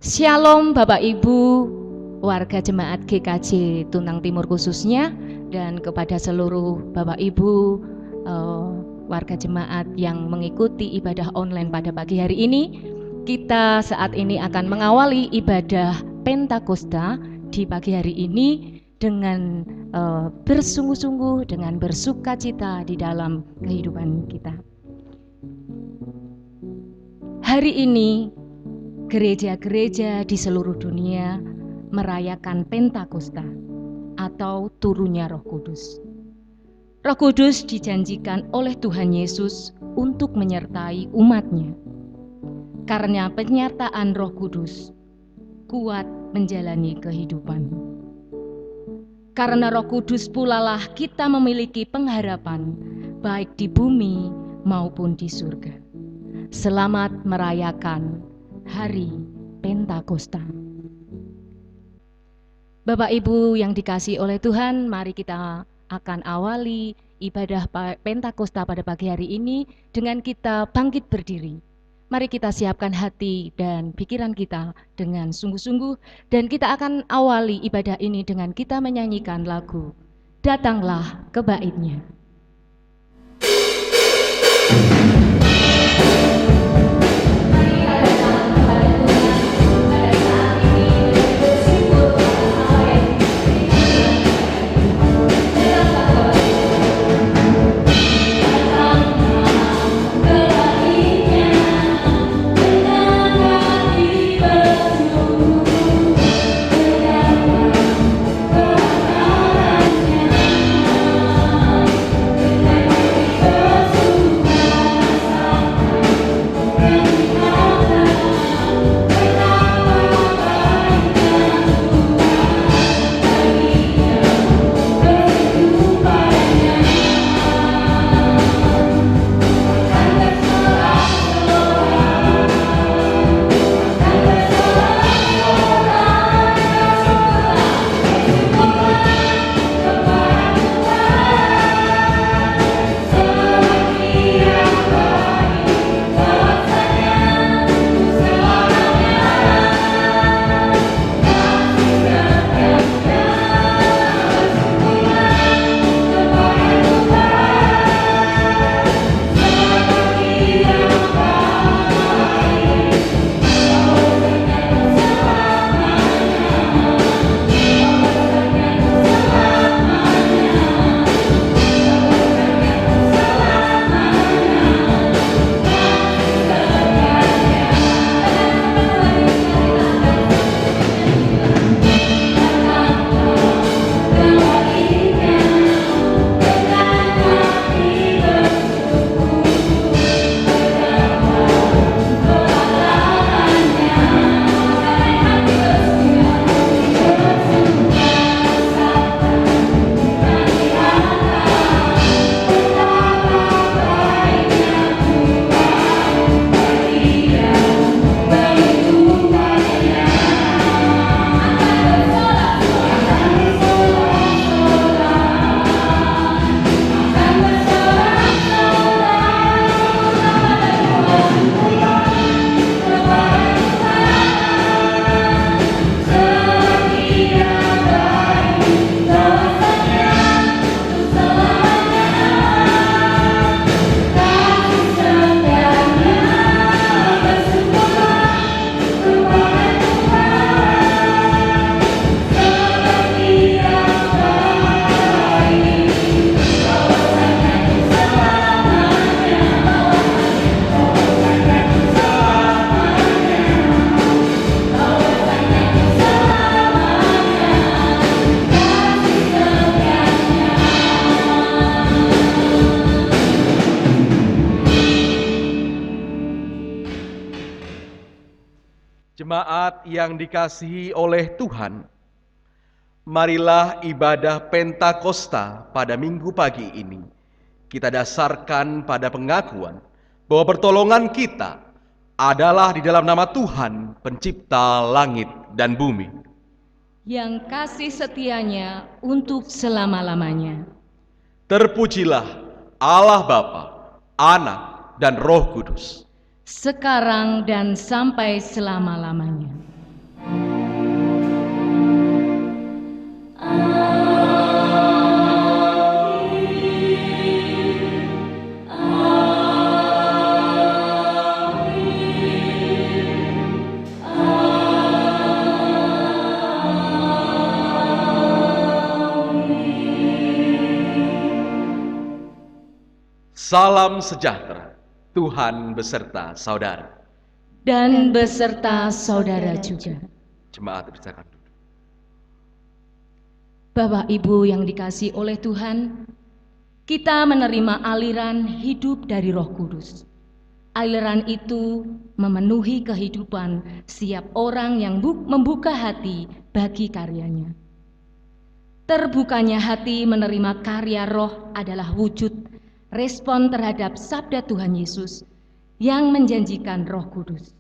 Shalom Bapak Ibu, warga jemaat GKJ Tunang Timur khususnya, dan kepada seluruh Bapak Ibu warga jemaat yang mengikuti ibadah online pada pagi hari ini. Kita saat ini akan mengawali ibadah Pentakosta di pagi hari ini dengan bersungguh-sungguh, dengan bersukacita di dalam kehidupan kita. Hari ini gereja-gereja di seluruh dunia merayakan Pentakosta atau turunnya Roh Kudus. Roh Kudus dijanjikan oleh Tuhan Yesus untuk menyertai umat-Nya. Karena penyertaan Roh Kudus kuat menjalani kehidupan. Karena Roh Kudus pulalah kita memiliki pengharapan baik di bumi maupun di surga. Selamat merayakan Hari Pentakosta. Bapak Ibu yang dikasihi oleh Tuhan, mari kita akan awali ibadah Pentakosta pada pagi hari ini dengan kita bangkit berdiri. Mari kita siapkan hati dan pikiran kita dengan sungguh-sungguh, dan kita akan awali ibadah ini dengan kita menyanyikan lagu Datanglah ke Bait-Nya. Jemaat yang dikasihi oleh Tuhan, marilah ibadah Pentakosta pada minggu pagi ini kita dasarkan pada pengakuan bahwa pertolongan kita adalah di dalam nama Tuhan, pencipta langit dan bumi, yang kasih setianya untuk selama-lamanya. Terpujilah Allah Bapa, Anak, dan Roh Kudus, sekarang dan sampai selama-lamanya. Salam sejahtera, Tuhan beserta saudara. Dan beserta saudara juga. Jemaat bersilakan duduk. Bapak Ibu yang dikasihi oleh Tuhan, kita menerima aliran hidup dari Roh Kudus. Aliran itu memenuhi kehidupan setiap orang yang membuka hati bagi karyanya. Terbukanya hati menerima karya Roh adalah wujud respon terhadap sabda Tuhan Yesus yang menjanjikan Roh Kudus.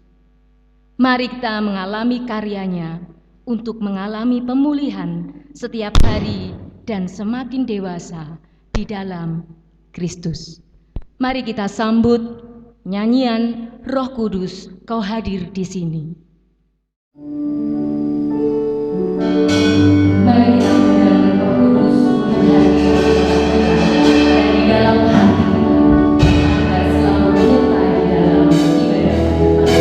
Mari kita mengalami karyanya untuk mengalami pemulihan setiap hari dan semakin dewasa di dalam Kristus. Mari kita sambut nyanyian Roh Kudus, Kau hadir di sini. Mari kita undang Roh Kudus hadir dari dalam hati agar selalu menyertai dalam ibadah kita.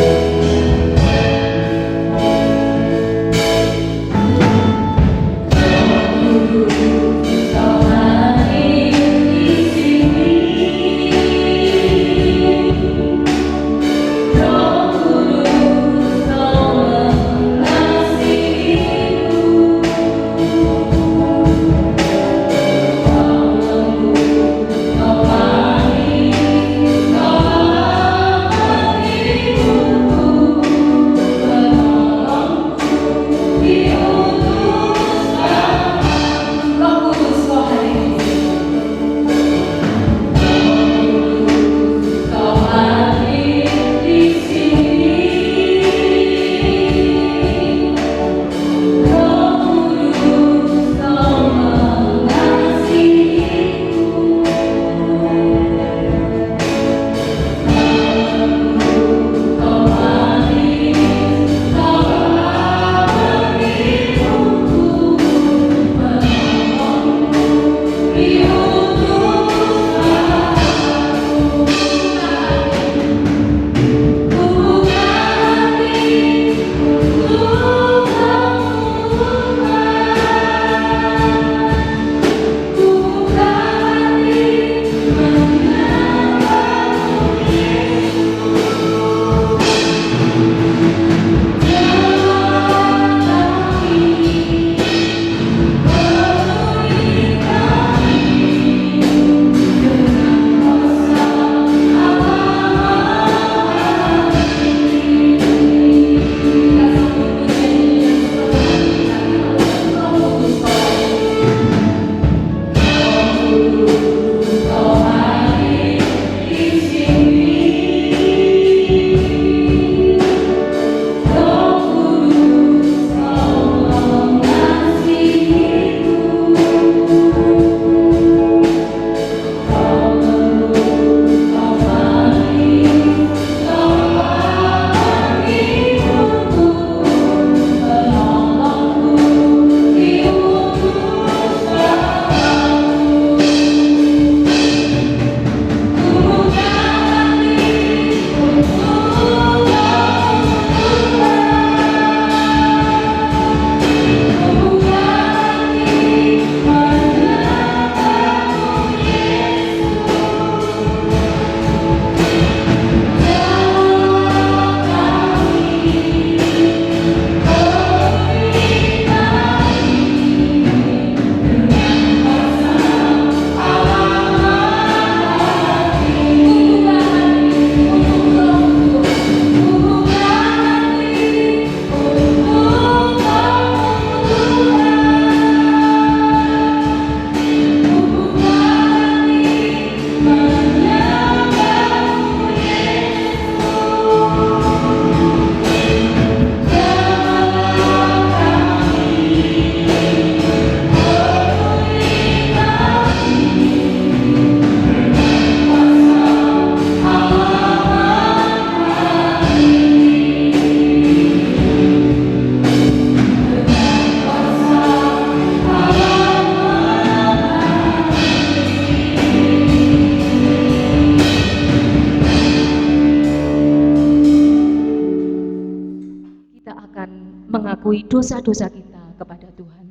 mengakui dosa-dosa kita kepada Tuhan.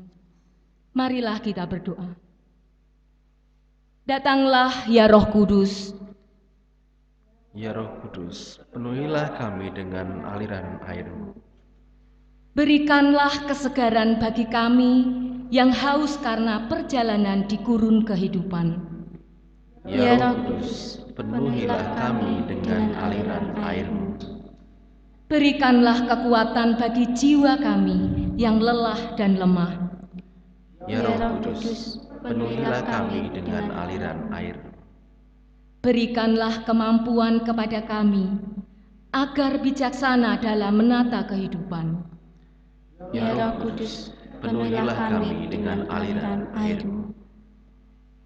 Marilah kita berdoa. Datanglah ya Roh Kudus. Ya Roh Kudus, penuhilah kami dengan aliran air-Mu. Berikanlah kesegaran bagi kami yang haus karena perjalanan di gurun kehidupan. Ya Roh Kudus, penuhilah kami dengan aliran air-Mu. Berikanlah kekuatan bagi jiwa kami yang lelah dan lemah. Ya Roh Kudus, penuhilah kami dengan aliran air. Berikanlah kemampuan kepada kami agar bijaksana dalam menata kehidupan. Ya Roh Kudus, penuhilah kami dengan aliran air-Mu.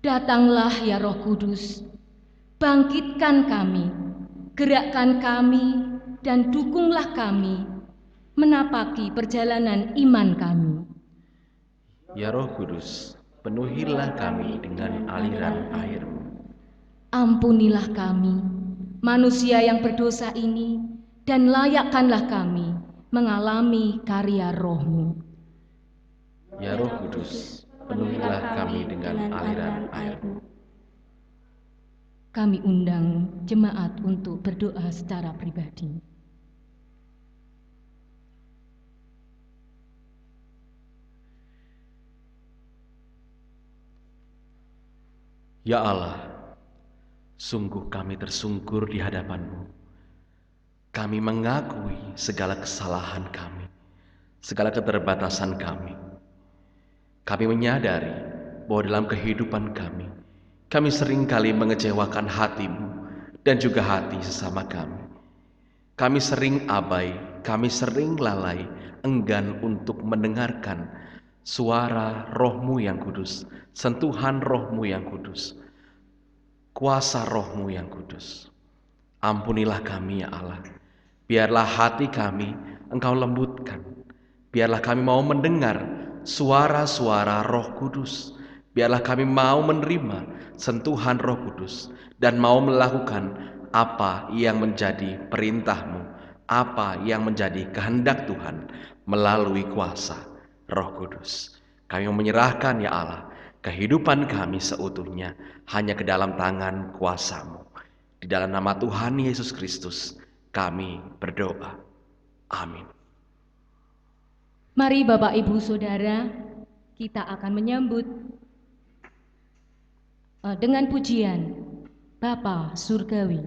Datanglah ya Roh Kudus, bangkitkan kami, gerakkan kami, dan dukunglah kami menapaki perjalanan iman kami. Ya Roh Kudus, penuhilah kami dengan aliran air-Mu. Ampunilah kami, manusia yang berdosa ini, dan layakkanlah kami mengalami karya Roh-Mu. Ya Roh Kudus, penuhilah kami dengan aliran air-Mu. Kami undang jemaat untuk berdoa secara pribadi. Ya Allah, sungguh kami tersungkur di hadapan-Mu. Kami mengakui segala kesalahan kami, segala keterbatasan kami. Kami menyadari bahwa dalam kehidupan kami seringkali mengecewakan hati-Mu dan juga hati sesama kami. Kami sering abai, kami sering lalai, enggan untuk mendengarkan suara Roh-Mu yang kudus, sentuhan Roh-Mu yang kudus, kuasa Roh-Mu yang kudus. Ampunilah kami ya Allah, biarlah hati kami Engkau lembutkan, biarlah kami mau mendengar suara-suara Roh Kudus, biarlah kami mau menerima sentuhan Roh Kudus dan mau melakukan apa yang menjadi perintah-Mu, apa yang menjadi kehendak Tuhan melalui kuasa Roh Kudus. Kami menyerahkan ya Allah kehidupan kami seutuhnya hanya ke dalam tangan kuasa-Mu. Di dalam nama Tuhan Yesus Kristus kami berdoa. Amin. Mari Bapak Ibu Saudara, kita akan menyambut dengan pujian Bapa Surgawi.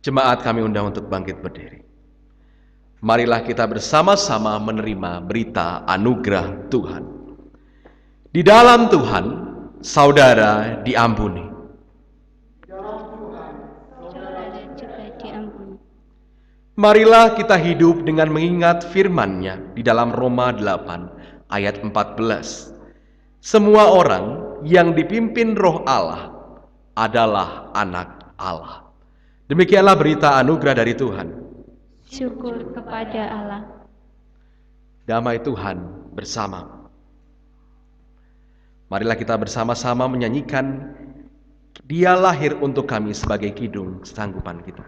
Jemaat kami undang untuk bangkit berdiri. Marilah kita bersama-sama menerima berita anugerah Tuhan. Di dalam Tuhan, saudara diampuni. Saudara juga diampuni. Marilah kita hidup dengan mengingat firman-Nya di dalam Roma 8 ayat 14. Semua orang yang dipimpin Roh Allah adalah anak Allah. Demikianlah berita anugerah dari Tuhan. Syukur kepada Allah. Damai Tuhan bersama. Marilah kita bersama-sama menyanyikan Dia lahir untuk kami sebagai kidung sanggupan kita.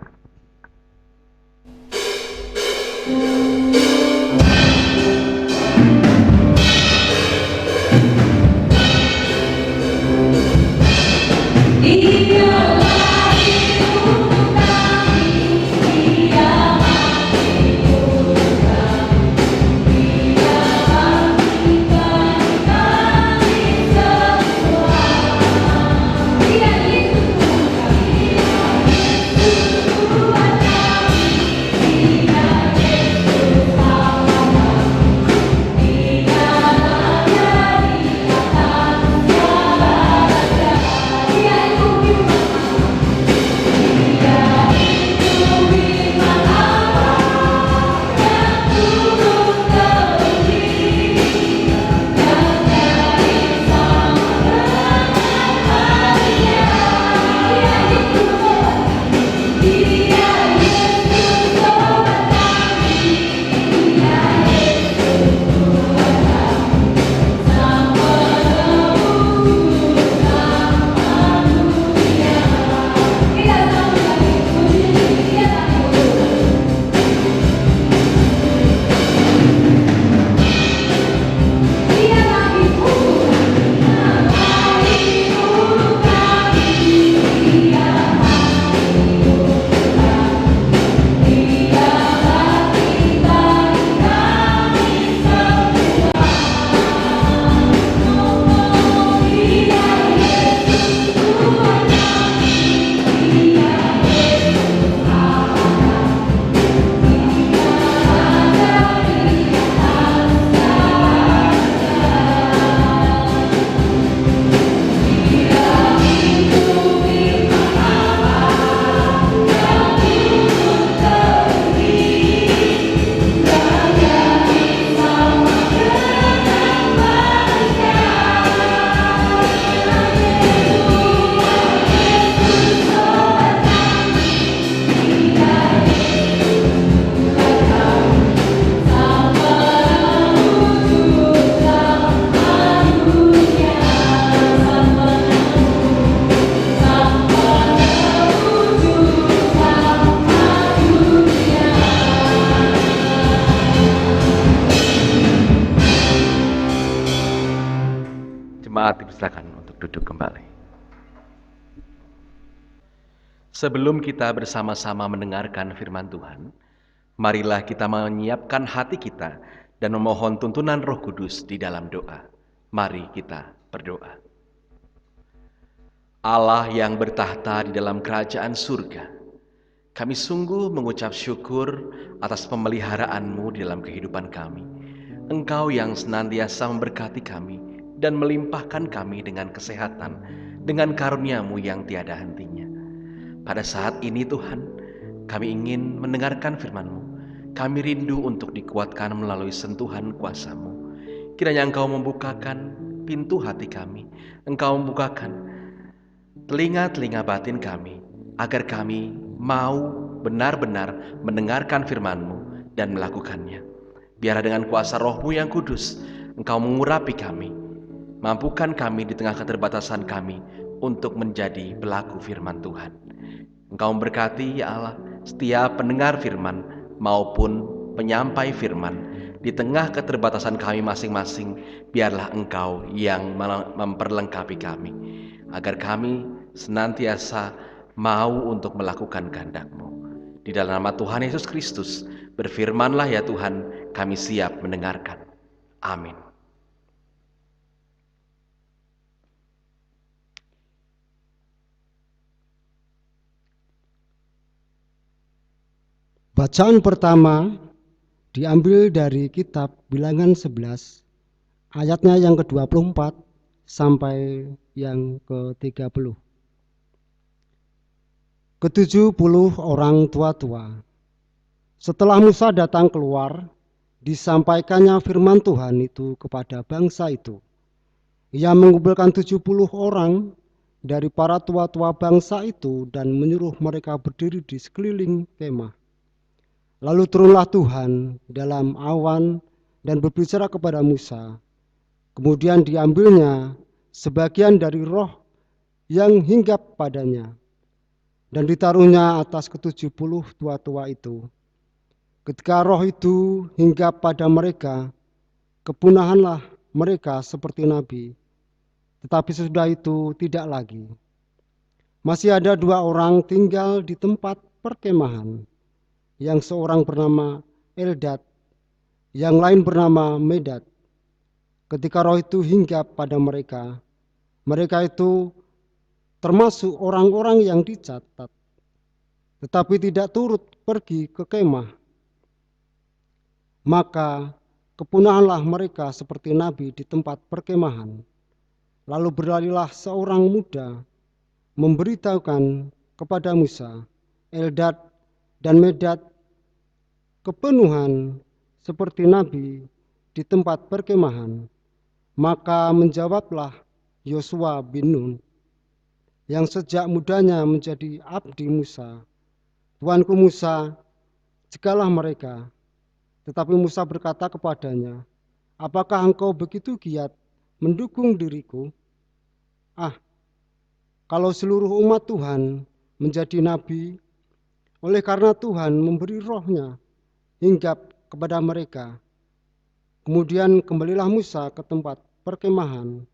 Jemaat dipersilakan untuk duduk kembali. Sebelum kita bersama-sama mendengarkan firman Tuhan, marilah kita menyiapkan hati kita dan memohon tuntunan Roh Kudus di dalam doa. Mari kita berdoa. Allah yang bertahta di dalam kerajaan surga, kami sungguh mengucap syukur atas pemeliharaan-Mu di dalam kehidupan kami. Engkau yang senantiasa memberkati kami dan melimpahkan kami dengan kesehatan, dengan karunia-Mu yang tiada hentinya. Pada saat ini Tuhan, kami ingin mendengarkan firman-Mu. Kami rindu untuk dikuatkan melalui sentuhan kuasa-Mu. Kiranya Engkau membukakan pintu hati kami, Engkau membukakan telinga-telinga batin kami, agar kami mau benar-benar mendengarkan firman-Mu dan melakukannya. Biarlah dengan kuasa Roh-Mu yang kudus, Engkau mengurapi kami. Mampukan kami di tengah keterbatasan kami untuk menjadi pelaku firman Tuhan. Engkau memberkati ya Allah setiap pendengar firman maupun penyampai firman. Di tengah keterbatasan kami masing-masing, biarlah Engkau yang memperlengkapi kami, agar kami senantiasa mau untuk melakukan kehendak-Mu. Di dalam nama Tuhan Yesus Kristus, berfirmanlah ya Tuhan, kami siap mendengarkan. Amin. Bacaan pertama diambil dari kitab Bilangan 11, ayatnya yang ke-24 sampai yang ke-30. Ke-70 orang tua-tua. Setelah Musa datang keluar, disampaikannya firman Tuhan itu kepada bangsa itu. Ia mengumpulkan 70 orang dari para tua-tua bangsa itu dan menyuruh mereka berdiri di sekeliling kemah. Lalu turunlah Tuhan dalam awan dan berbicara kepada Musa. Kemudian diambilnya sebagian dari roh yang hinggap padanya dan ditaruhnya atas ke-70 tua-tua itu. Ketika roh itu hinggap pada mereka, kepunahanlah mereka seperti nabi. Tetapi sesudah itu tidak lagi. Masih ada 2 orang tinggal di tempat perkemahan, yang seorang bernama Eldad, yang lain bernama Medad. Ketika roh itu hinggap pada mereka, mereka itu termasuk orang-orang yang dicatat, tetapi tidak turut pergi ke kemah. Maka kepunahanlah mereka seperti nabi di tempat perkemahan. Lalu berlarilah seorang muda memberitahukan kepada Musa, Eldad dan Medad kepenuhan seperti nabi di tempat perkemahan. Maka menjawablah Yosua bin Nun, yang sejak mudanya menjadi abdi Musa, Tuanku Musa, cegahlah mereka. Tetapi Musa berkata kepadanya, apakah engkau begitu giat mendukung diriku? Kalau seluruh umat Tuhan menjadi nabi, oleh karena Tuhan memberi rohnya hinggap kepada mereka. Kemudian kembalilah Musa ke tempat perkemahan,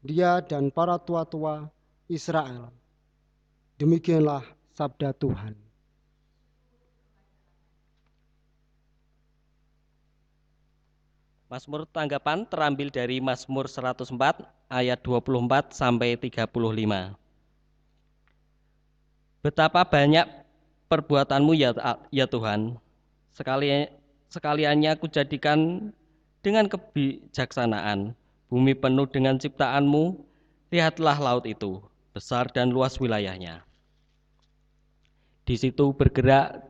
dia dan para tua-tua Israel. Demikianlah sabda Tuhan. Mazmur tanggapan terambil dari Mazmur 104 ayat 24 sampai 35. Betapa banyak perbuatanmu ya Tuhan, sekaliannya kujadikan dengan kebijaksanaan. Bumi penuh dengan ciptaanmu, lihatlah laut itu, besar dan luas wilayahnya. Di situ bergerak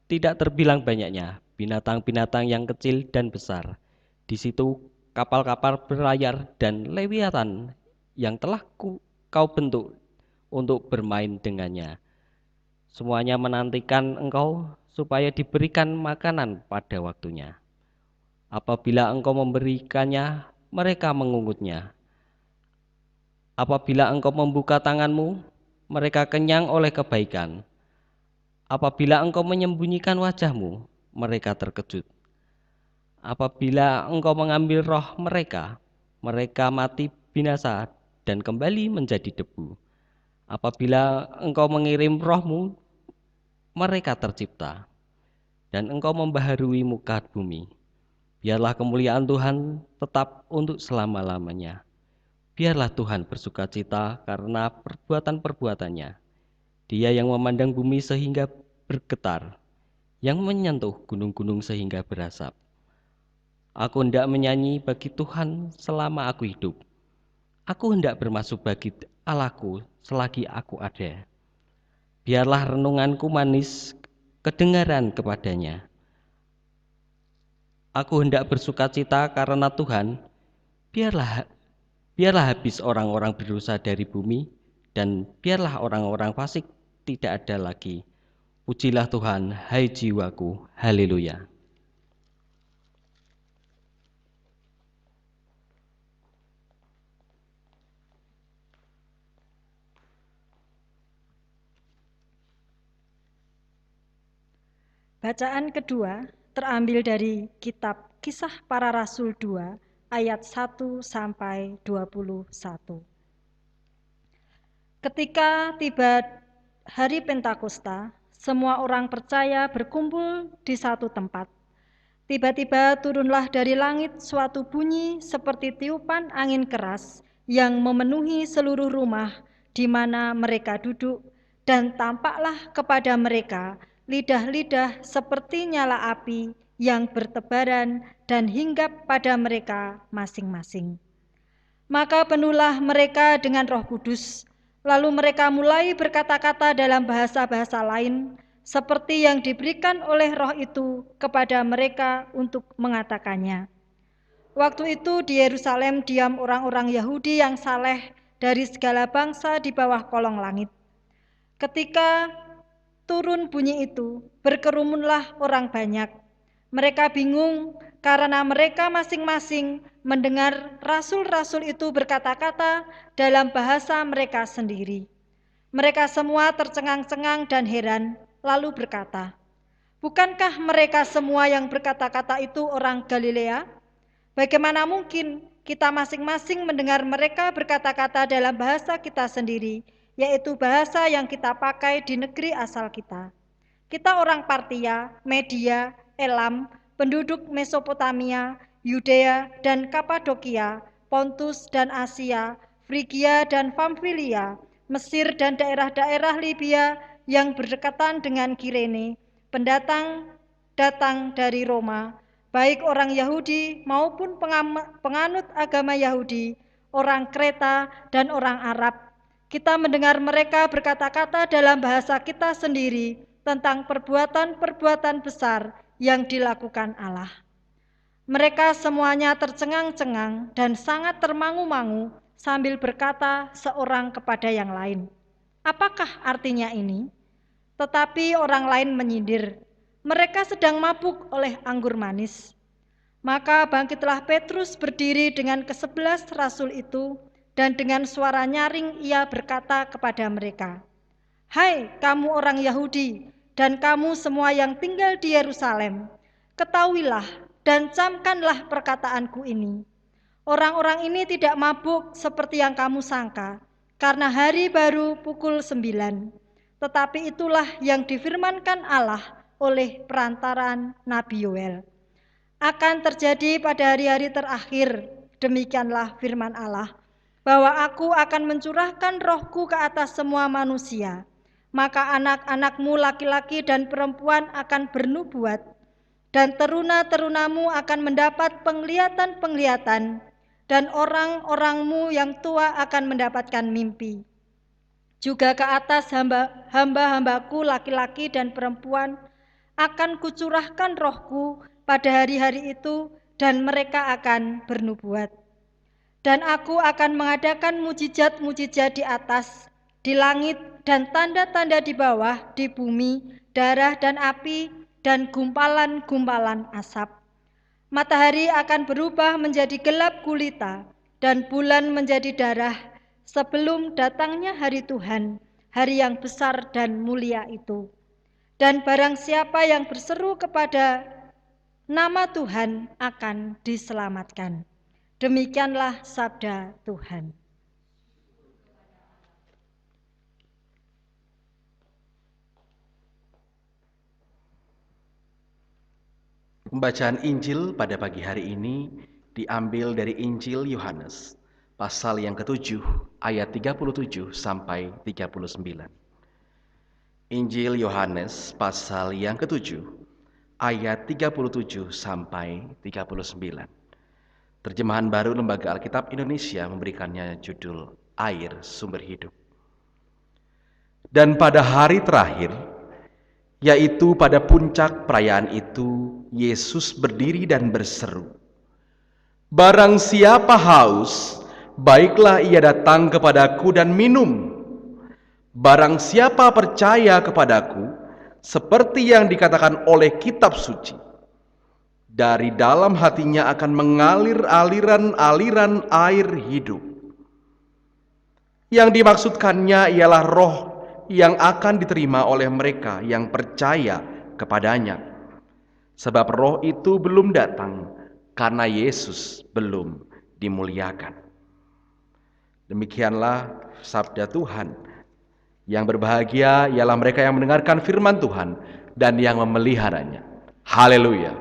tidak terbilang banyaknya binatang-binatang yang kecil dan besar. Di situ kapal-kapal berlayar dan lewiatan yang telah kau bentuk untuk bermain dengannya. Semuanya menantikan engkau supaya diberikan makanan pada waktunya. Apabila engkau memberikannya, mereka mengungutnya. Apabila engkau membuka tanganmu, mereka kenyang oleh kebaikan. Apabila engkau menyembunyikan wajahmu, mereka terkejut. Apabila engkau mengambil roh mereka, mereka mati binasa dan kembali menjadi debu. Apabila engkau mengirim rohmu, mereka tercipta, dan engkau membaharui muka bumi. Biarlah kemuliaan Tuhan tetap untuk selama-lamanya. Biarlah Tuhan bersukacita karena perbuatan-perbuatannya. Dia yang memandang bumi sehingga bergetar, yang menyentuh gunung-gunung sehingga berasap. Aku hendak menyanyi bagi Tuhan selama aku hidup. Aku hendak bermasuk bagi Allahku selagi aku ada. Biarlah renunganku manis kedengaran kepadanya. Aku hendak bersukacita karena Tuhan. Biarlah habis orang-orang berdosa dari bumi, dan biarlah orang-orang fasik tidak ada lagi. Pujilah Tuhan, hai jiwaku, haleluya. Bacaan kedua terambil dari kitab Kisah Para Rasul 2 ayat 1 sampai 21. Ketika tiba hari Pentakosta, semua orang percaya berkumpul di satu tempat. Tiba-tiba turunlah dari langit suatu bunyi seperti tiupan angin keras yang memenuhi seluruh rumah di mana mereka duduk, dan tampaklah kepada mereka lidah-lidah seperti nyala api yang bertebaran dan hinggap pada mereka masing-masing. Maka penuhlah mereka dengan Roh Kudus, lalu mereka mulai berkata-kata dalam bahasa-bahasa lain, seperti yang diberikan oleh Roh itu kepada mereka untuk mengatakannya. Waktu itu di Yerusalem diam orang-orang Yahudi yang saleh dari segala bangsa di bawah kolong langit. Ketika turun bunyi itu, berkerumunlah orang banyak. Mereka bingung karena mereka masing-masing mendengar rasul-rasul itu berkata-kata dalam bahasa mereka sendiri. Mereka semua tercengang-cengang dan heran, lalu berkata, "Bukankah mereka semua yang berkata-kata itu orang Galilea? Bagaimana mungkin kita masing-masing mendengar mereka berkata-kata dalam bahasa kita sendiri, yaitu bahasa yang kita pakai di negeri asal kita? Kita orang Partia, Media, Elam, penduduk Mesopotamia, Yudea dan Kapadokia, Pontus dan Asia, Frigia dan Pamfilia, Mesir dan daerah-daerah Libya yang berdekatan dengan Kirene, pendatang datang dari Roma, baik orang Yahudi maupun penganut agama Yahudi, orang Kreta dan orang Arab. Kita mendengar mereka berkata-kata dalam bahasa kita sendiri tentang perbuatan-perbuatan besar yang dilakukan Allah." Mereka semuanya tercengang-cengang dan sangat termangu-mangu sambil berkata seorang kepada yang lain, "Apakah artinya ini?" Tetapi orang lain menyindir, "Mereka sedang mabuk oleh anggur manis." Maka bangkitlah Petrus berdiri dengan ke-11 rasul itu, dan dengan suara nyaring ia berkata kepada mereka, "Hai kamu orang Yahudi dan kamu semua yang tinggal di Yerusalem, ketahuilah dan camkanlah perkataanku ini. Orang-orang ini tidak mabuk seperti yang kamu sangka, karena hari baru pukul 9. Tetapi itulah yang difirmankan Allah oleh perantaran Nabi Yoel. Akan terjadi pada hari-hari terakhir, demikianlah firman Allah, bahwa aku akan mencurahkan rohku ke atas semua manusia. Maka anak-anakmu laki-laki dan perempuan akan bernubuat, dan teruna-terunamu akan mendapat penglihatan-penglihatan, dan orang-orangmu yang tua akan mendapatkan mimpi. Juga ke atas hamba-hambaku laki-laki dan perempuan akan kucurahkan rohku pada hari-hari itu, dan mereka akan bernubuat. Dan aku akan mengadakan mujizat-mujizat di atas, di langit, dan tanda-tanda di bawah, di bumi, darah dan api, dan gumpalan-gumpalan asap. Matahari akan berubah menjadi gelap gulita, dan bulan menjadi darah, sebelum datangnya hari Tuhan, hari yang besar dan mulia itu. Dan barang siapa yang berseru kepada nama Tuhan akan diselamatkan." Demikianlah sabda Tuhan. Pembacaan Injil pada pagi hari ini diambil dari Injil Yohanes, pasal yang ke-7, ayat 37 sampai 39. Injil Yohanes, pasal yang ke-7, ayat 37 sampai 39. Terjemahan baru Lembaga Alkitab Indonesia memberikannya judul Air Sumber Hidup. Dan pada hari terakhir, yaitu pada puncak perayaan itu, Yesus berdiri dan berseru, "Barang siapa haus, baiklah ia datang kepadaku dan minum. Barang siapa percaya kepadaku, seperti yang dikatakan oleh kitab suci, dari dalam hatinya akan mengalir aliran-aliran air hidup." Yang dimaksudkannya ialah roh yang akan diterima oleh mereka yang percaya kepadanya. Sebab roh itu belum datang karena Yesus belum dimuliakan. Demikianlah sabda Tuhan. Yang berbahagia ialah mereka yang mendengarkan firman Tuhan dan yang memeliharanya. Haleluya.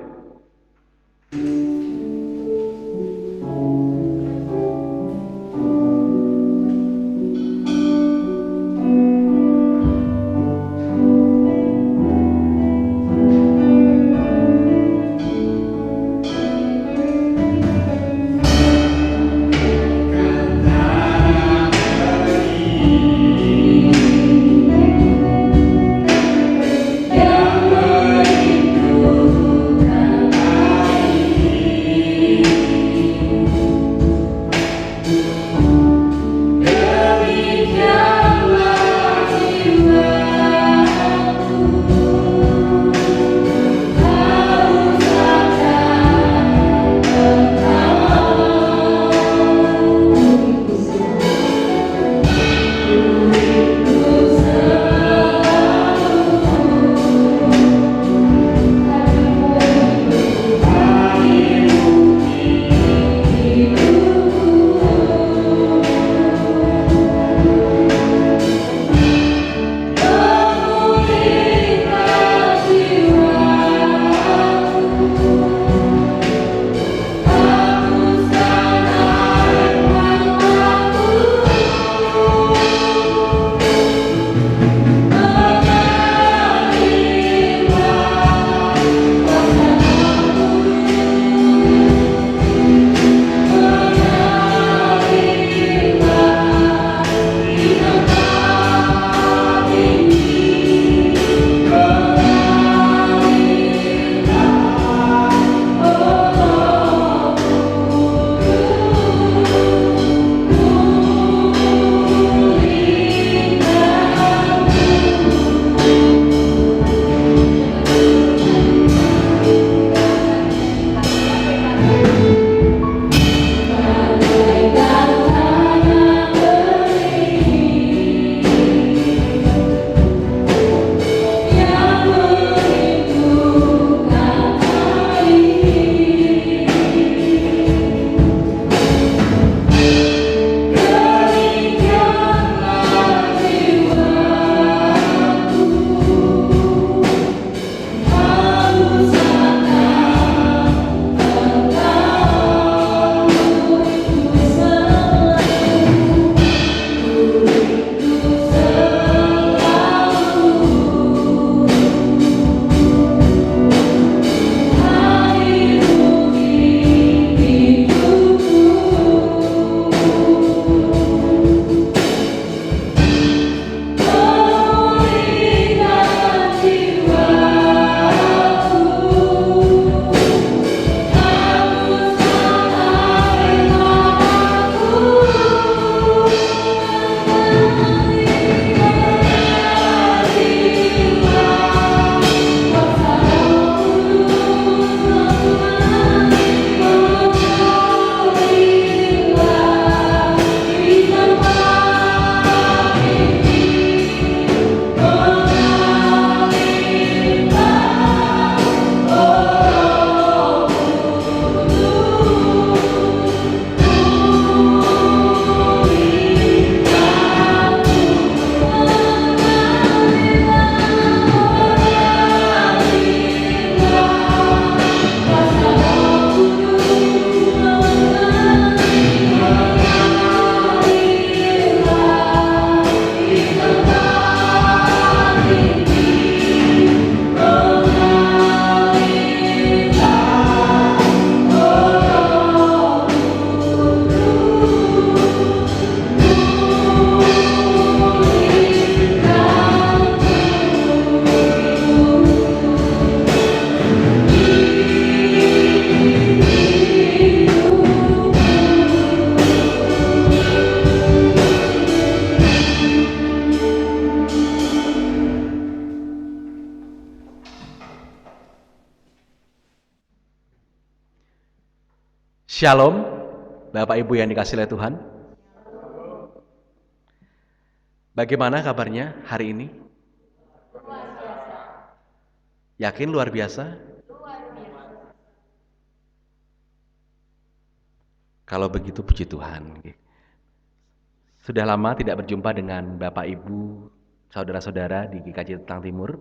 Shalom, Bapak Ibu yang dikasihi oleh Tuhan. Bagaimana kabarnya hari ini? Yakin luar biasa? Kalau begitu puji Tuhan. Sudah lama tidak berjumpa dengan Bapak Ibu, saudara-saudara di GKJ Tutang Timur.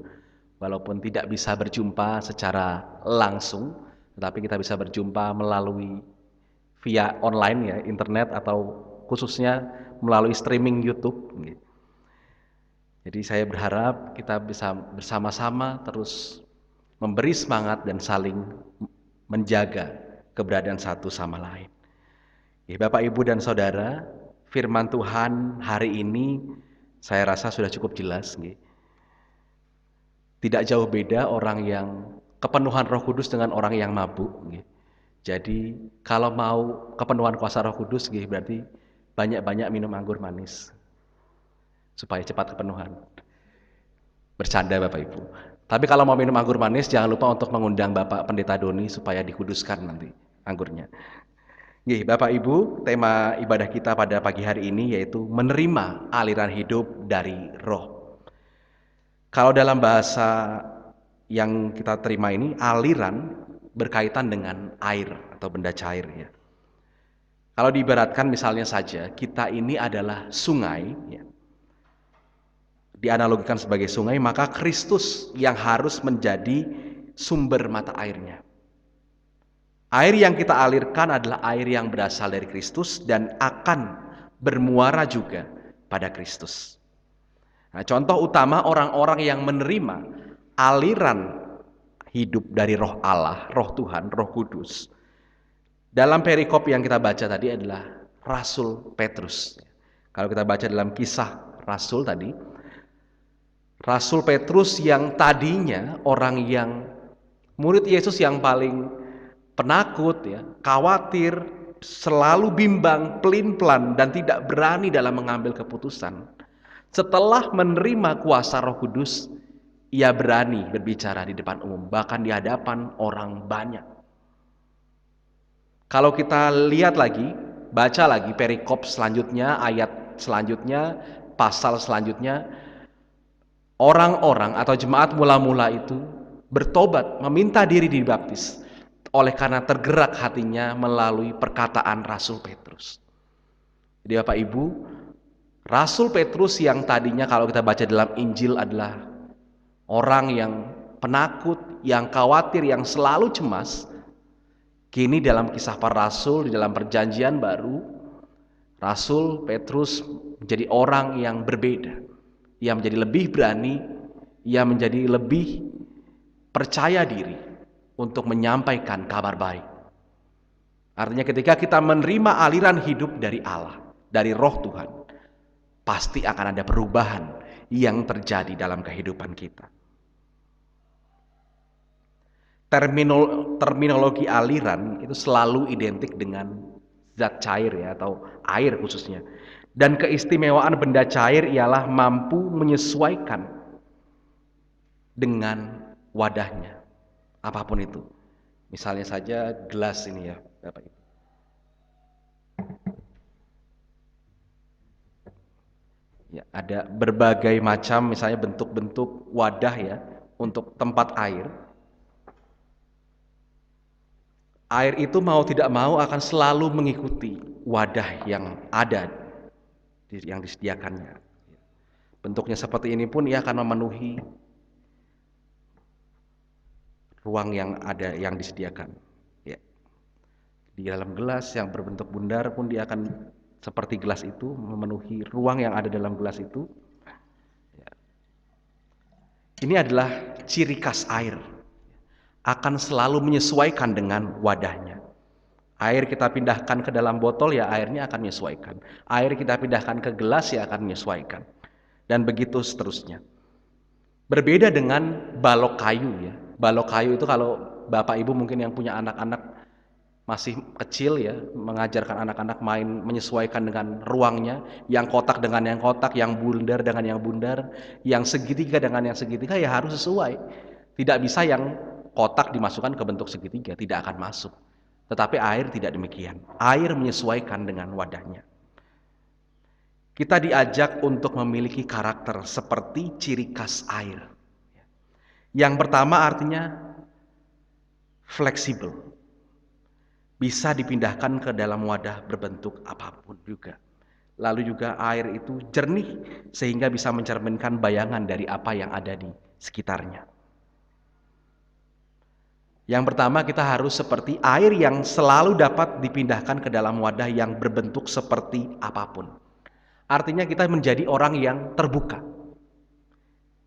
Walaupun tidak bisa berjumpa secara langsung, tetapi kita bisa berjumpa melalui via online ya, internet atau khususnya melalui streaming YouTube. Jadi saya berharap kita bisa bersama-sama terus memberi semangat dan saling menjaga keberadaan satu sama lain. Bapak, Ibu, dan Saudara, firman Tuhan hari ini saya rasa sudah cukup jelas. Tidak jauh beda orang yang kepenuhan Roh Kudus dengan orang yang mabuk. Jadi kalau mau kepenuhan kuasa Roh Kudus berarti banyak-banyak minum anggur manis supaya cepat kepenuhan. Bercanda Bapak Ibu. Tapi kalau mau minum anggur manis jangan lupa untuk mengundang Bapak Pendeta Doni supaya dikuduskan nanti anggurnya. Bapak Ibu, tema ibadah kita pada pagi hari ini yaitu menerima aliran hidup dari Roh. Kalau dalam bahasa yang kita terima ini, aliran berkaitan dengan air atau benda cair ya. Kalau diibaratkan misalnya saja, kita ini adalah sungai ya. Dianalogikan sebagai sungai, maka Kristus yang harus menjadi sumber mata airnya. Air yang kita alirkan adalah air yang berasal dari Kristus dan akan bermuara juga pada Kristus. Nah, contoh utama orang-orang yang menerima aliran hidup dari Roh Allah, Roh Tuhan, Roh Kudus. Dalam perikop yang kita baca tadi adalah Rasul Petrus. Kalau kita baca dalam Kisah Rasul tadi, Rasul Petrus yang tadinya orang yang murid Yesus yang paling penakut ya, khawatir, selalu bimbang, pelin-pelan dan tidak berani dalam mengambil keputusan. Setelah menerima kuasa Roh Kudus, ia berani berbicara di depan umum, bahkan di hadapan orang banyak. Kalau kita lihat lagi, baca lagi perikop selanjutnya, ayat selanjutnya, pasal selanjutnya, orang-orang atau jemaat mula-mula itu bertobat, meminta diri dibaptis, oleh karena tergerak hatinya melalui perkataan Rasul Petrus. Jadi Bapak Ibu, Rasul Petrus yang tadinya kalau kita baca dalam Injil adalah orang yang penakut, yang khawatir, yang selalu cemas. Kini dalam Kisah Para Rasul, di dalam Perjanjian Baru, Rasul Petrus menjadi orang yang berbeda. Ia menjadi lebih berani, ia menjadi lebih percaya diri untuk menyampaikan kabar baik. Artinya ketika kita menerima aliran hidup dari Allah, dari Roh Tuhan, pasti akan ada perubahan yang terjadi dalam kehidupan kita. Terminologi aliran itu selalu identik dengan zat cair ya, atau air khususnya. Dan keistimewaan benda cair ialah mampu menyesuaikan dengan wadahnya, apapun itu. Misalnya saja gelas ini ya, Bapak Ibu. Ya, ada berbagai macam misalnya bentuk-bentuk wadah ya untuk tempat air. Air itu mau tidak mau akan selalu mengikuti wadah yang ada, yang disediakannya. Bentuknya seperti ini pun ia akan memenuhi ruang yang ada yang disediakan. Ya. Di dalam gelas yang berbentuk bundar pun dia akan seperti gelas itu memenuhi ruang yang ada dalam gelas itu. Ya. Ini adalah ciri khas air. Akan selalu menyesuaikan dengan wadahnya. Air kita pindahkan ke dalam botol ya airnya akan menyesuaikan. Air kita pindahkan ke gelas ya akan menyesuaikan. Dan begitu seterusnya. Berbeda dengan balok kayu ya. Balok kayu itu kalau Bapak Ibu mungkin yang punya anak-anak masih kecil ya, mengajarkan anak-anak main menyesuaikan dengan ruangnya, yang kotak dengan yang kotak, yang bundar dengan yang bundar, yang segitiga dengan yang segitiga ya harus sesuai. Tidak bisa yang kotak dimasukkan ke bentuk segitiga, tidak akan masuk. Tetapi air tidak demikian. Air menyesuaikan dengan wadahnya. Kita diajak untuk memiliki karakter seperti ciri khas air. Yang pertama artinya fleksibel. Bisa dipindahkan ke dalam wadah berbentuk apapun juga. Lalu juga air itu jernih sehingga bisa mencerminkan bayangan dari apa yang ada di sekitarnya. Yang pertama, kita harus seperti air yang selalu dapat dipindahkan ke dalam wadah yang berbentuk seperti apapun. Artinya kita menjadi orang yang terbuka.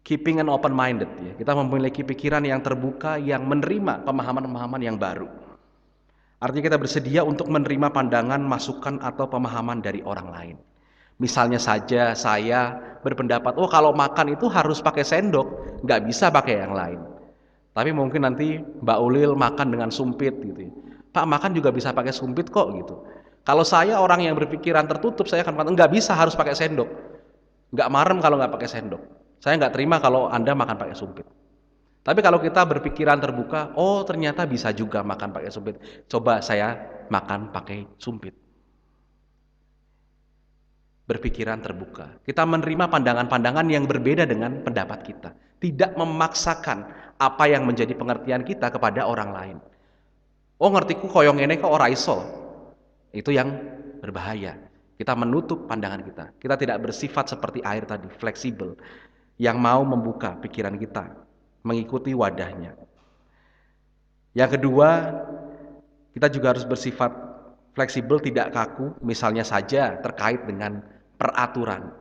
Keeping an open-minded. Ya. Kita memiliki pikiran yang terbuka, yang menerima pemahaman-pemahaman yang baru. Artinya kita bersedia untuk menerima pandangan, masukan, atau pemahaman dari orang lain. Misalnya saja saya berpendapat, oh kalau makan itu harus pakai sendok, nggak bisa pakai yang lain. Tapi mungkin nanti Mbak Ulil makan dengan sumpit gitu. Pak, makan juga bisa pakai sumpit kok gitu. Kalau saya orang yang berpikiran tertutup, saya akan mengatakan nggak bisa, harus pakai sendok. Nggak marem kalau nggak pakai sendok. Saya nggak terima kalau Anda makan pakai sumpit. Tapi kalau kita berpikiran terbuka, oh ternyata bisa juga makan pakai sumpit. Coba saya makan pakai sumpit. Berpikiran terbuka. Kita menerima pandangan-pandangan yang berbeda dengan pendapat kita. Tidak memaksakan apa yang menjadi pengertian kita kepada orang lain. Oh ngertiku koyong ini kok ora iso. Itu yang berbahaya. Kita menutup pandangan kita. Kita tidak bersifat seperti air tadi, fleksibel. Yang mau membuka pikiran kita, mengikuti wadahnya. Yang kedua, kita juga harus bersifat fleksibel, tidak kaku, misalnya saja terkait dengan peraturan.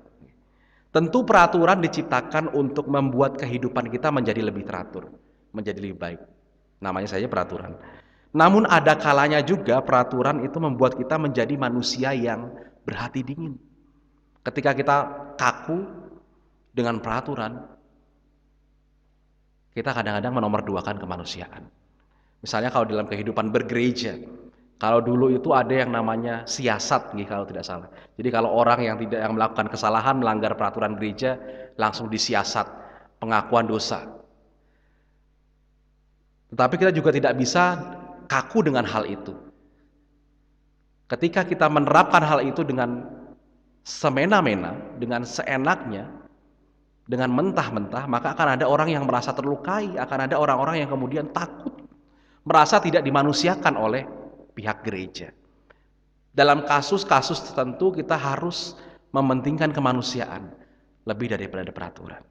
Tentu peraturan diciptakan untuk membuat kehidupan kita menjadi lebih teratur, menjadi lebih baik. Namanya saja peraturan. Namun ada kalanya juga peraturan itu membuat kita menjadi manusia yang berhati dingin. Ketika kita kaku dengan peraturan, kita kadang-kadang menomorduakan kemanusiaan. Misalnya kalau dalam kehidupan bergereja, kalau dulu itu ada yang namanya siasat, kalau tidak salah. Jadi kalau orang yang melakukan kesalahan, melanggar peraturan gereja, langsung disiasat, pengakuan dosa. Tetapi kita juga tidak bisa kaku dengan hal itu. Ketika kita menerapkan hal itu dengan semena-mena, dengan seenaknya, dengan mentah-mentah, maka akan ada orang yang merasa terlukai, akan ada orang-orang yang kemudian takut, merasa tidak dimanusiakan oleh pihak gereja. Dalam kasus-kasus tertentu kita harus mementingkan kemanusiaan lebih daripada peraturan.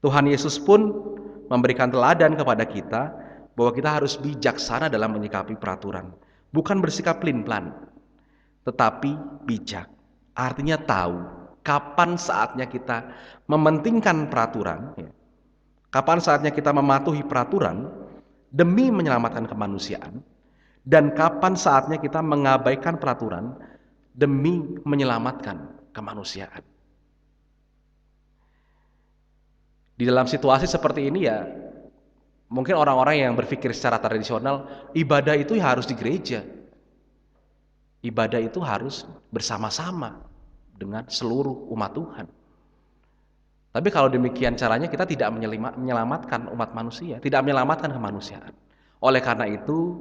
Tuhan Yesus pun memberikan teladan kepada kita bahwa kita harus bijaksana dalam menyikapi peraturan. Bukan bersikap pelin-pelan, tetapi bijak. Artinya tahu kapan saatnya kita mementingkan peraturan, kapan saatnya kita mematuhi peraturan demi menyelamatkan kemanusiaan, dan kapan saatnya kita mengabaikan peraturan demi menyelamatkan kemanusiaan. Di dalam situasi seperti ini ya, mungkin orang-orang yang berpikir secara tradisional, ibadah itu harus di gereja. Ibadah itu harus bersama-sama dengan seluruh umat Tuhan. Tapi kalau demikian caranya kita tidak menyelamatkan umat manusia, tidak menyelamatkan kemanusiaan. Oleh karena itu,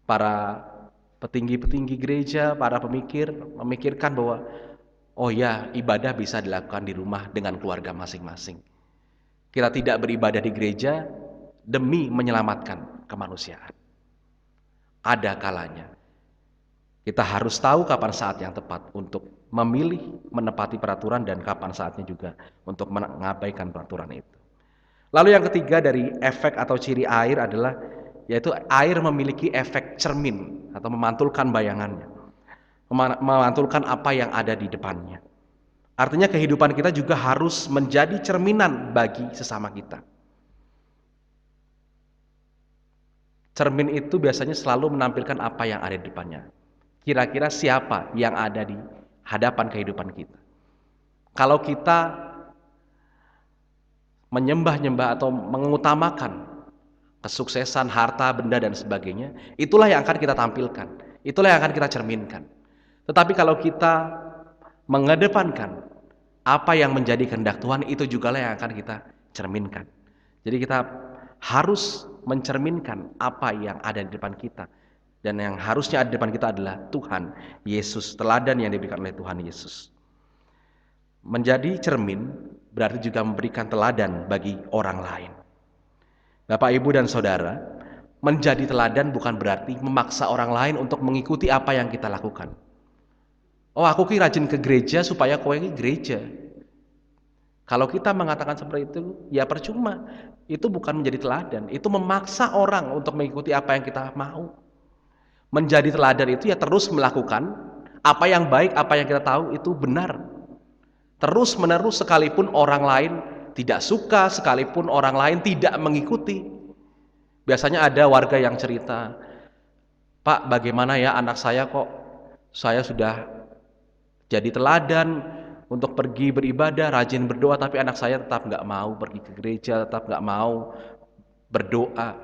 para petinggi-petinggi gereja, para pemikir memikirkan bahwa oh ya, ibadah bisa dilakukan di rumah dengan keluarga masing-masing. Kita tidak beribadah di gereja demi menyelamatkan kemanusiaan. Ada kalanya kita harus tahu kapan saat yang tepat untuk memilih menepati peraturan dan kapan saatnya juga untuk mengabaikan peraturan itu. Lalu yang ketiga dari efek atau ciri air adalah yaitu air memiliki efek cermin atau memantulkan bayangannya, memantulkan apa yang ada di depannya. Artinya kehidupan kita juga harus menjadi cerminan bagi sesama kita. Cermin itu biasanya selalu menampilkan apa yang ada di depannya. Kira-kira siapa yang ada di hadapan kehidupan kita. Kalau kita menyembah-nyembah atau mengutamakan kesuksesan, harta, benda, dan sebagainya, itulah yang akan kita tampilkan, itulah yang akan kita cerminkan. Tetapi kalau kita mengedepankan apa yang menjadi kehendak Tuhan, itu juga yang akan kita cerminkan. Jadi kita harus mencerminkan apa yang ada di depan kita. Dan yang harusnya ada di depan kita adalah Tuhan Yesus, teladan yang diberikan oleh Tuhan Yesus. Menjadi cermin berarti juga memberikan teladan bagi orang lain. Bapak, Ibu, dan Saudara, menjadi teladan bukan berarti memaksa orang lain untuk mengikuti apa yang kita lakukan. Oh, aku rajin ke gereja supaya kowe ke gereja. Kalau kita mengatakan seperti itu, ya percuma. Itu bukan menjadi teladan, itu memaksa orang untuk mengikuti apa yang kita mau. Menjadi teladan itu ya terus melakukan apa yang baik, apa yang kita tahu itu benar. Terus menerus sekalipun orang lain tidak suka, sekalipun orang lain tidak mengikuti. Biasanya ada warga yang cerita, "Pak, bagaimana ya anak saya kok saya sudah jadi teladan untuk pergi beribadah, rajin berdoa, tapi anak saya tetap nggak mau pergi ke gereja, tetap nggak mau berdoa.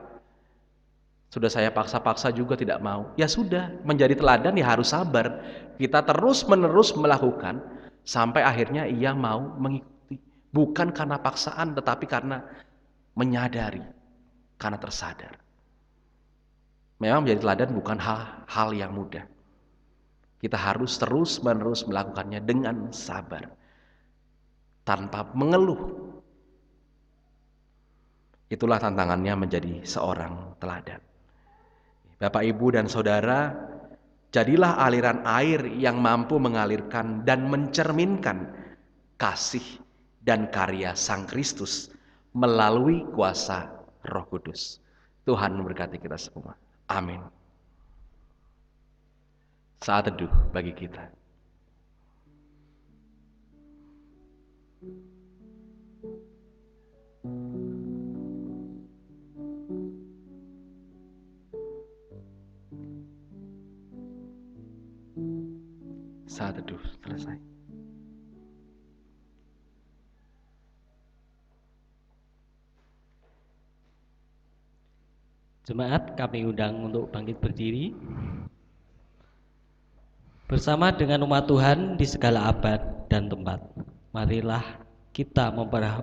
Sudah saya paksa-paksa juga tidak mau." Ya sudah, menjadi teladan ya harus sabar. Kita terus menerus melakukan sampai akhirnya ia mau mengikuti. Bukan karena paksaan, tetapi karena menyadari, karena tersadar. Memang menjadi teladan bukan hal yang mudah. Kita harus terus menerus melakukannya dengan sabar, tanpa mengeluh. Itulah tantangannya menjadi seorang teladan. Bapak, Ibu, dan Saudara, jadilah aliran air yang mampu mengalirkan dan mencerminkan kasih dan karya Sang Kristus melalui kuasa Roh Kudus. Tuhan memberkati kita semua. Amin. Saat teduh bagi kita. Saat teduh selesai. Jemaat, kami undang untuk bangkit berdiri. Bersama dengan umat Tuhan di segala abad dan tempat, marilah kita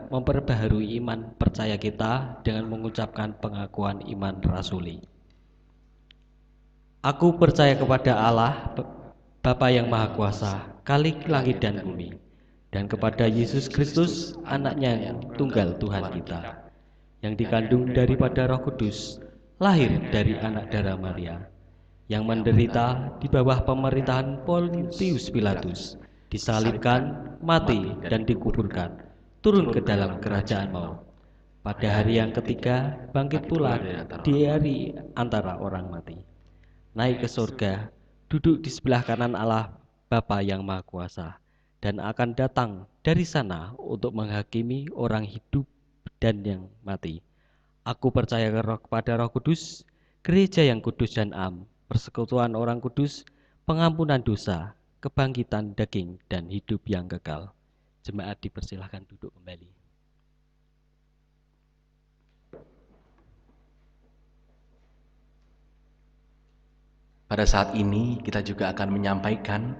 memperbaharui iman percaya kita dengan mengucapkan pengakuan iman rasuli. Aku percaya kepada Allah, Bapa yang Maha Kuasa, Khalik langit dan bumi, dan kepada Yesus Kristus, Anaknya yang tunggal Tuhan kita, yang dikandung daripada Roh Kudus, lahir dari anak darah Maria, yang menderita di bawah pemerintahan Pontius Pilatus, disalibkan, mati, dan dikuburkan, turun ke dalam kerajaan maut. Pada hari yang ketiga, bangkit pula di hari antara orang mati, naik ke surga, duduk di sebelah kanan Allah Bapa yang Maha Kuasa, dan akan datang dari sana untuk menghakimi orang hidup dan yang mati. Aku percaya kepada Roh Kudus, gereja yang kudus dan am, persekutuan orang kudus, pengampunan dosa, kebangkitan daging, dan hidup yang kekal. Jemaat dipersilahkan duduk kembali. Pada saat ini kita juga akan menyampaikan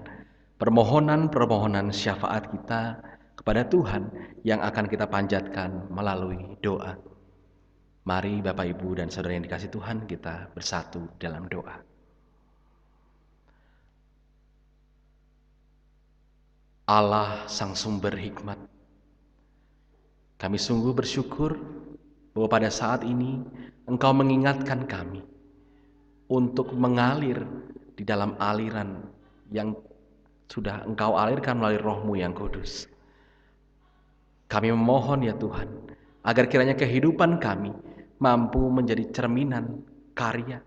permohonan-permohonan syafaat kita kepada Tuhan yang akan kita panjatkan melalui doa. Mari Bapak, Ibu, dan Saudara yang dikasihi Tuhan, kita bersatu dalam doa. Allah Sang Sumber Hikmat, kami sungguh bersyukur bahwa pada saat ini Engkau mengingatkan kami untuk mengalir di dalam aliran yang sudah Engkau alirkan melalui Roh-Mu yang kudus. Kami memohon ya Tuhan, agar kiranya kehidupan kami mampu menjadi cerminan karya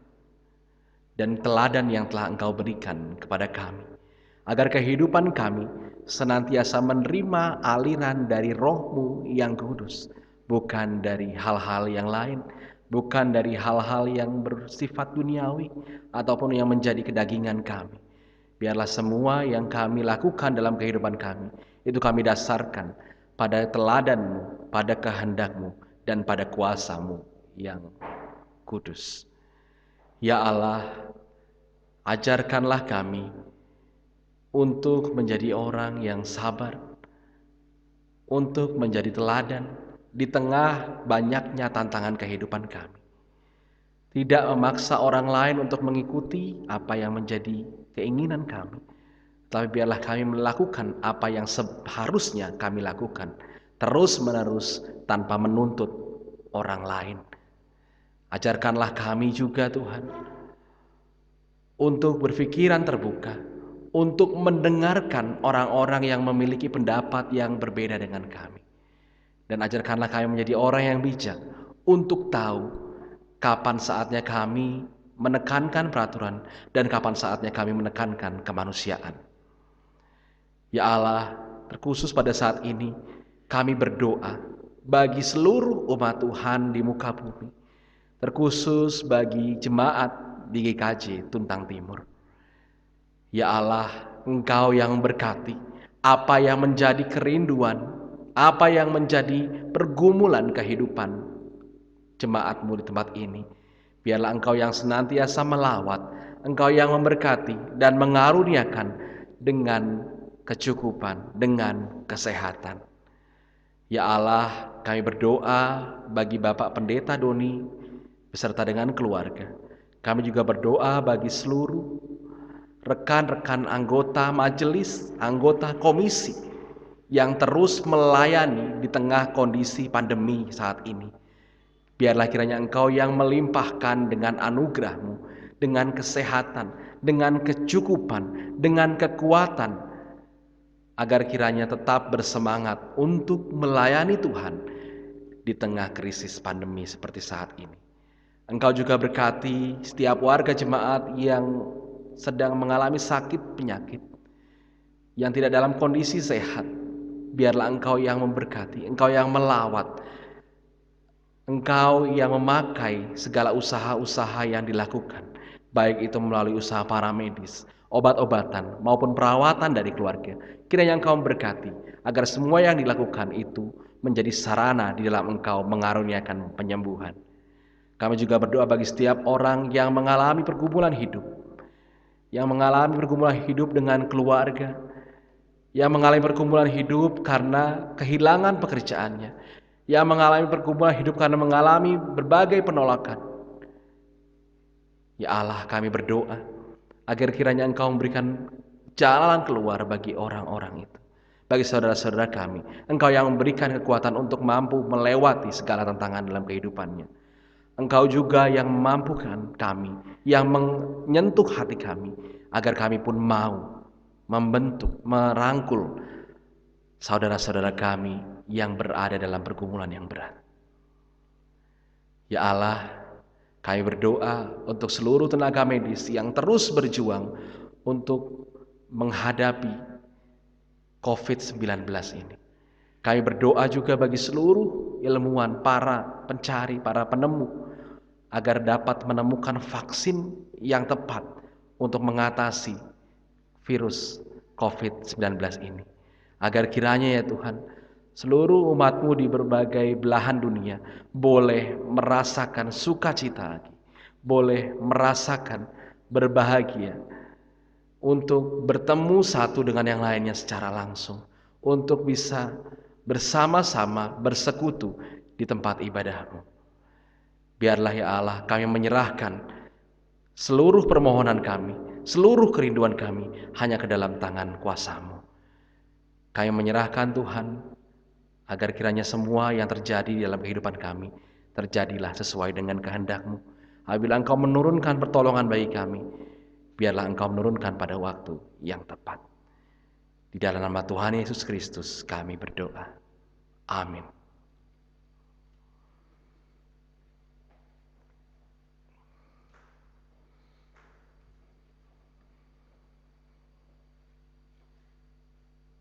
dan teladan yang telah Engkau berikan kepada kami. Agar kehidupan kami senantiasa menerima aliran dari Roh-Mu yang kudus, bukan dari hal-hal yang lain, bukan dari hal-hal yang bersifat duniawi ataupun yang menjadi kedagingan kami. Biarlah semua yang kami lakukan dalam kehidupan kami, itu kami dasarkan pada teladan-Mu, pada kehendak-Mu, dan pada kuasa-Mu yang kudus. Ya Allah, ajarkanlah kami untuk menjadi orang yang sabar, untuk menjadi teladan, di tengah banyaknya tantangan kehidupan kami. Tidak memaksa orang lain untuk mengikuti apa yang menjadi keinginan kami, tapi biarlah kami melakukan apa yang seharusnya kami lakukan, terus-menerus tanpa menuntut orang lain. Ajarkanlah kami juga Tuhan, untuk berpikiran terbuka, untuk mendengarkan orang-orang yang memiliki pendapat yang berbeda dengan kami. Dan ajarkanlah kami menjadi orang yang bijak, untuk tahu kapan saatnya kami menekankan peraturan dan kapan saatnya kami menekankan kemanusiaan. Ya Allah, terkhusus pada saat ini kami berdoa bagi seluruh umat Tuhan di muka bumi, terkhusus bagi jemaat di GKJ Tuntang Timur. Ya Allah, Engkau yang berkati apa yang menjadi kerinduan, apa yang menjadi pergumulan kehidupan jemaat-Mu di tempat ini. Biarlah Engkau yang senantiasa melawat, Engkau yang memberkati dan mengaruniakan dengan kecukupan, dengan kesehatan. Ya Allah, kami berdoa bagi Bapak Pendeta Doni beserta dengan keluarga. Kami juga berdoa bagi seluruh rekan-rekan anggota majelis, anggota komisi yang terus melayani di tengah kondisi pandemi saat ini. Biarlah kiranya Engkau yang melimpahkan dengan anugerah-Mu, dengan kesehatan, dengan kecukupan, dengan kekuatan, agar kiranya tetap bersemangat untuk melayani Tuhan di tengah krisis pandemi seperti saat ini. Engkau juga berkati setiap warga jemaat yang sedang mengalami sakit penyakit, yang tidak dalam kondisi sehat. Biarlah Engkau yang memberkati, Engkau yang melawat, Engkau yang memakai segala usaha-usaha yang dilakukan, baik itu melalui usaha para medis, obat-obatan, maupun perawatan dari keluarga. Kiranya Engkau memberkati, agar semua yang dilakukan itu menjadi sarana di dalam Engkau mengaruniakan penyembuhan. Kami juga berdoa bagi setiap orang yang mengalami pergumulan hidup, yang mengalami pergumulan hidup dengan keluarga, yang mengalami pergumulan hidup karena kehilangan pekerjaannya, yang mengalami pergumulan hidup karena mengalami berbagai penolakan. Ya Allah, kami berdoa agar kiranya Engkau memberikan jalan keluar bagi orang-orang itu, bagi saudara-saudara kami. Engkau yang memberikan kekuatan untuk mampu melewati segala tantangan dalam kehidupannya. Engkau juga yang memampukan kami, yang menyentuh hati kami, agar kami pun mau membentuk, merangkul saudara-saudara kami yang berada dalam pergumulan yang berat. Ya Allah, kami berdoa untuk seluruh tenaga medis yang terus berjuang untuk menghadapi COVID-19 ini. Kami berdoa juga bagi seluruh ilmuwan, para pencari, para penemu, agar dapat menemukan vaksin yang tepat untuk mengatasi virus COVID-19 ini. Agar kiranya ya Tuhan, seluruh umat-Mu di berbagai belahan dunia boleh merasakan sukacita lagi, boleh merasakan berbahagia untuk bertemu satu dengan yang lainnya secara langsung, untuk bisa bersama-sama bersekutu di tempat ibadah-Mu. Biarlah ya Allah, kami menyerahkan seluruh permohonan kami, seluruh kerinduan kami hanya ke dalam tangan kuasa-Mu. Kami menyerahkan Tuhan, agar kiranya semua yang terjadi dalam kehidupan kami terjadilah sesuai dengan kehendak-Mu. Apabila Engkau menurunkan pertolongan bagi kami, biarlah Engkau menurunkan pada waktu yang tepat. Di dalam nama Tuhan Yesus Kristus kami berdoa. Amin.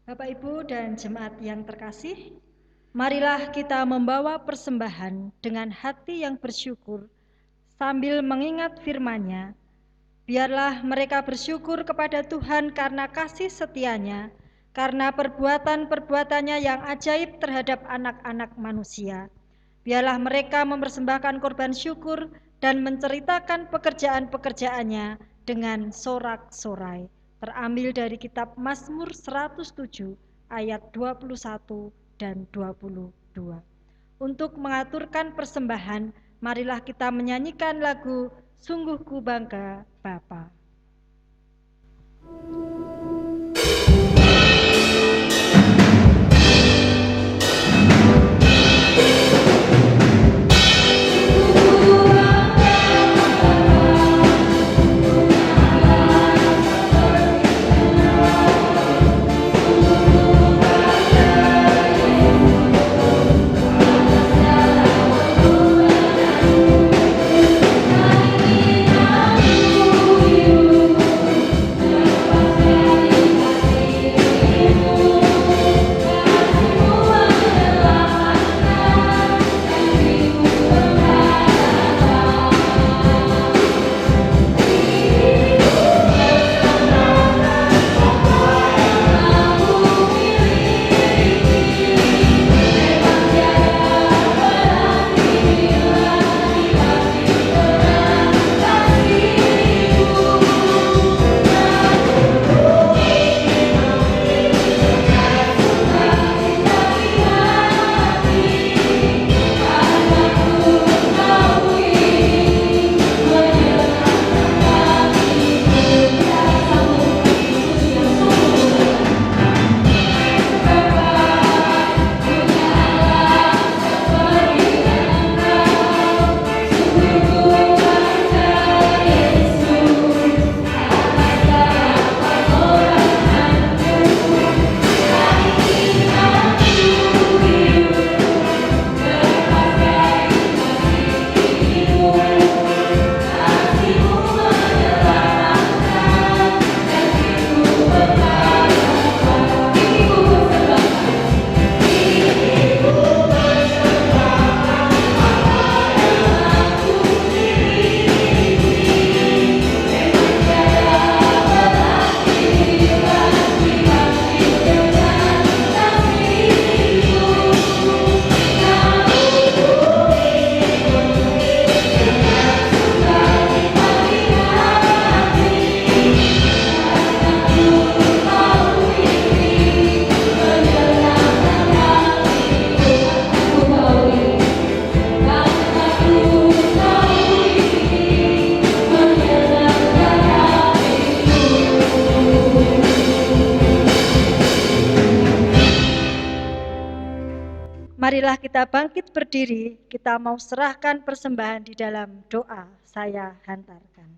Bapak, Ibu, dan jemaat yang terkasih, marilah kita membawa persembahan dengan hati yang bersyukur sambil mengingat firman-Nya. Biarlah mereka bersyukur kepada Tuhan karena kasih setia-Nya, karena perbuatan-perbuatannya yang ajaib terhadap anak-anak manusia. Biarlah mereka mempersembahkan korban syukur dan menceritakan pekerjaan-pekerjaannya dengan sorak-sorai. Terambil dari kitab Mazmur 107 ayat 21 dan 22. Untuk mengaturkan persembahan, marilah kita menyanyikan lagu Sungguh Ku Bangga Bapa. Marilah kita bangkit berdiri, kita mau serahkan persembahan di dalam doa. Saya hantarkan.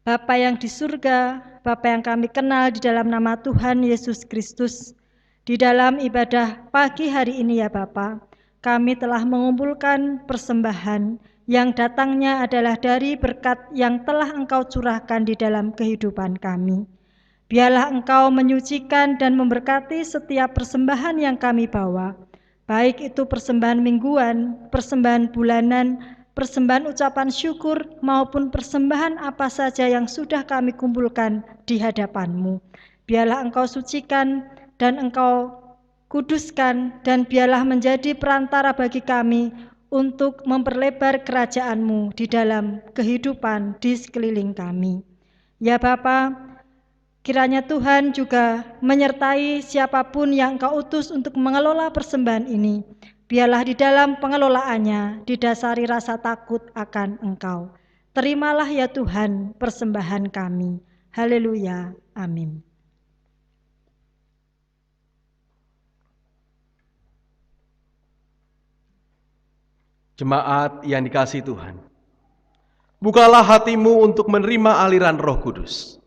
Bapa yang di surga, Bapa yang kami kenal di dalam nama Tuhan Yesus Kristus, di dalam ibadah pagi hari ini ya Bapa, kami telah mengumpulkan persembahan yang datangnya adalah dari berkat yang telah Engkau curahkan di dalam kehidupan kami. Biarlah Engkau menyucikan dan memberkati setiap persembahan yang kami bawa, baik itu persembahan mingguan, persembahan bulanan, persembahan ucapan syukur, maupun persembahan apa saja yang sudah kami kumpulkan di hadapan-Mu. Biarlah Engkau sucikan dan Engkau kuduskan, dan biarlah menjadi perantara bagi kami untuk memperlebar kerajaan-Mu di dalam kehidupan di sekeliling kami. Ya Bapa, kiranya Tuhan juga menyertai siapapun yang Engkau utus untuk mengelola persembahan ini. Biarlah di dalam pengelolaannya didasari rasa takut akan Engkau. Terimalah ya Tuhan persembahan kami. Haleluya. Amin. Jemaat yang dikasihi Tuhan, bukalah hatimu untuk menerima aliran Roh Kudus.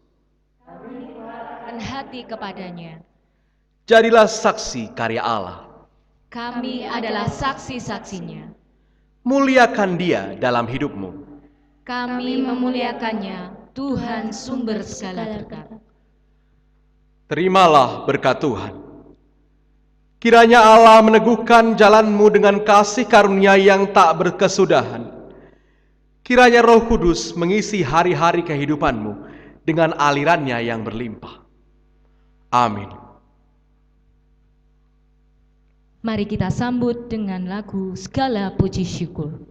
Dan hati kepadanya. Jadilah saksi karya Allah. Kami adalah saksi-saksinya. Muliakan Dia dalam hidupmu. Kami memuliakannya, Tuhan sumber segala berkat. Terimalah berkat Tuhan. Kiranya Allah meneguhkan jalanmu dengan kasih karunia yang tak berkesudahan. Kiranya Roh Kudus mengisi hari-hari kehidupanmu dengan alirannya yang berlimpah. Amin. Mari kita sambut dengan lagu Segala Puji Syukur.